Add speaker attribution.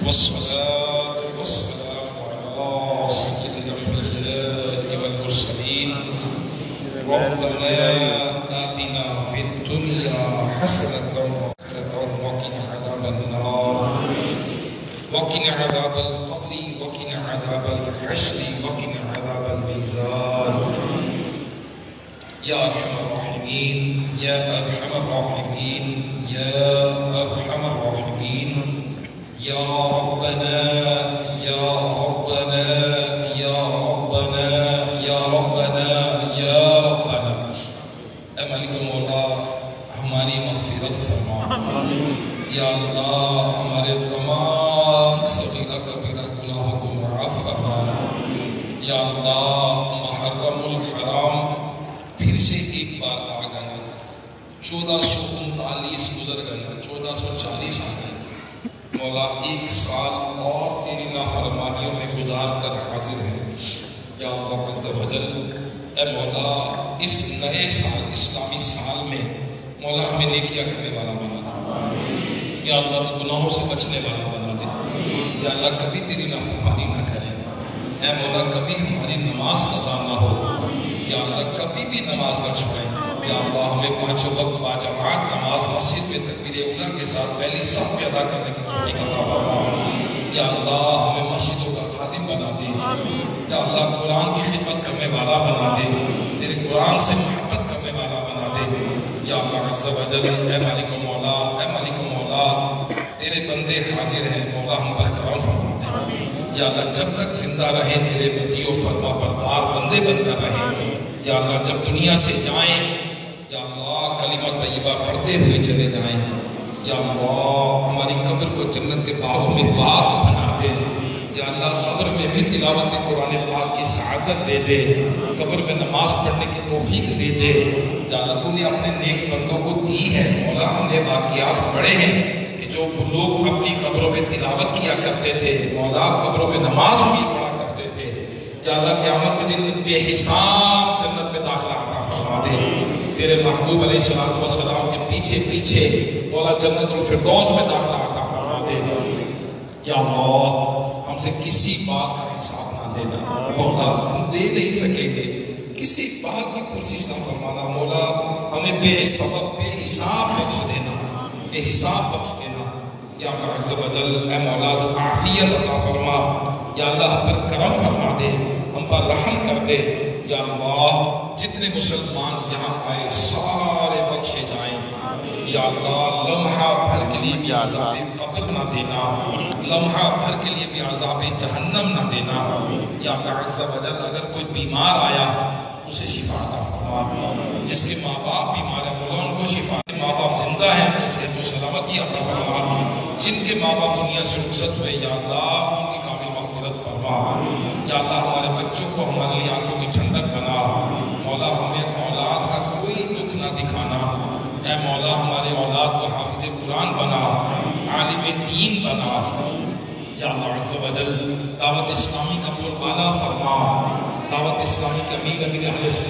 Speaker 1: والصلاة والسلام على سيدنا الأنبياء والمرسلين. ربنا آتنا في الدنيا حسنة وقنا عذاب النار وقنا عذاب القبر وقنا عذاب الحشر وقنا عذاب الميزان. يا أرحم الراحمين يا أرحم الراحمين يا أرحم الراحمين. يا ربنا يا ربنا يا ربنا يا ربنا يا ربنا. اے مالک مولا ہماری مغفرت فرما. یا اللہ ہمارے تمام صغیرہ کبیرہ گناہوں کو معاف فرما. یا اللہ محرم الحرام پھر سے ایک بار آ گیا. 1439 گزر گیا, 1440 آ گیا. مولا ایک سال اور تیری نافرمانیوں میں گزار کر حاضر ہیں. یا اللہ عز و جل اے مولا اس نئے سال اسلامی سال میں مولا ہمیں نیکیاں کرنے والا بنا دے. یا اللہ گناہوں سے بچنے والا بنا دے. یا اللہ کبھی تیری نافرمانی نہ کرے. اے مولا کبھی ہماری نماز قضا نہ ہو. یا اللہ کبھی بھی نماز نہ چھوڑیں. یا اللہ ہمیں پانچوں وقت باجماعت نماز مسجد میں تکبیر اولیٰ کے ساتھ پہلی صف میں ادا کرنے کی توفیق عطا فرما. یا اللہ ہمیں مسجدوں کا خادم بنا دے. یا اللہ قرآن کی خدمت کرنے والا بنا دے. تیرے قرآن سے محبت کرنے والا بنا دے. یا اللہ عز و جل اے مالک و مولا اے مالک و مولا تیرے بندے حاضر ہیں. مولا ہم پر کرم فرما دے. یا اللہ جب تک زندہ رہیں تیرے مطیع و فرما بردار بندے بن کر رہیں. یا اللہ جب دنیا سے جائیں یا اللہ کلمہ طیبہ پڑھتے ہوئے چلے جائیں. یا اللہ ہماری قبر کو جنت کے باغوں میں باغ بنا دے. یا اللہ قبر میں بھی تلاوت قرآن پاک کی سعادت دے دے. قبر میں نماز پڑھنے کی توفیق دے دے. یا اللہ تو نے اپنے نیک بندوں کو دی ہے. مولا ہم نے واقعات پڑھے ہیں کہ جو لوگ اپنی قبروں میں تلاوت کیا کرتے تھے, مولا قبروں میں نماز بھی پڑھا کرتے تھے. یا اللہ قیامت کے دن بے حساب جنت میں داخلہ عطا فرما دے. تیرے محبوب علیہ السلام کے پیچھے پیچھے مولا جنت الفردوس میں داخلہ عطا فرما دے. یا اللہ ہم سے کسی بات کا حساب نہ دینا. مولا ہم دے نہیں سکیں گے, کسی بات کی پرسش نہ فرمانا. مولا ہمیں بے سبب بے حساب بخش دینا, بے حساب بخش دینا. یا اللہ عز و جل اے مولا عافیت عطا فرما. یا اللہ ہم پر کرم فرما دے, ہم پر رحم کر دے. یا اللہ جتنے مسلمان یہاں آئے سارے بخشے جائیں. یا اللہ لمحہ بھر کے لیے بھی عذاب قبر نہ دینا, لمحہ بھر کے لیے بھی عذاب جہنم نہ دینا. یا اللہ عز و جل اگر کوئی بیمار آیا اسے شفا عطا فرما. جس کے ماں باپ بیمار ہیں مولا ان کو شفا. ماں باپ زندہ ہیں اسے جو سلامتی عطا فرما. جن کے ماں باپ دنیا سے رخصت ہوئے یا اللہ ان کی کامل مغفرت فرما. یا اللہ ہمارے بچوں کو ہمارے لیے آنکھوں کی ٹھنڈک بنا. مولا ہمیں اولاد کا کوئی دکھ نہ دکھانا. اے مولا ہمارے اولاد کو حافظ قرآن بنا, عالم دین بنا. یا اللہ عز و جل دعوت اسلامی کا بول بالا فرما. دعوت اسلامی کا امیر اہل سنت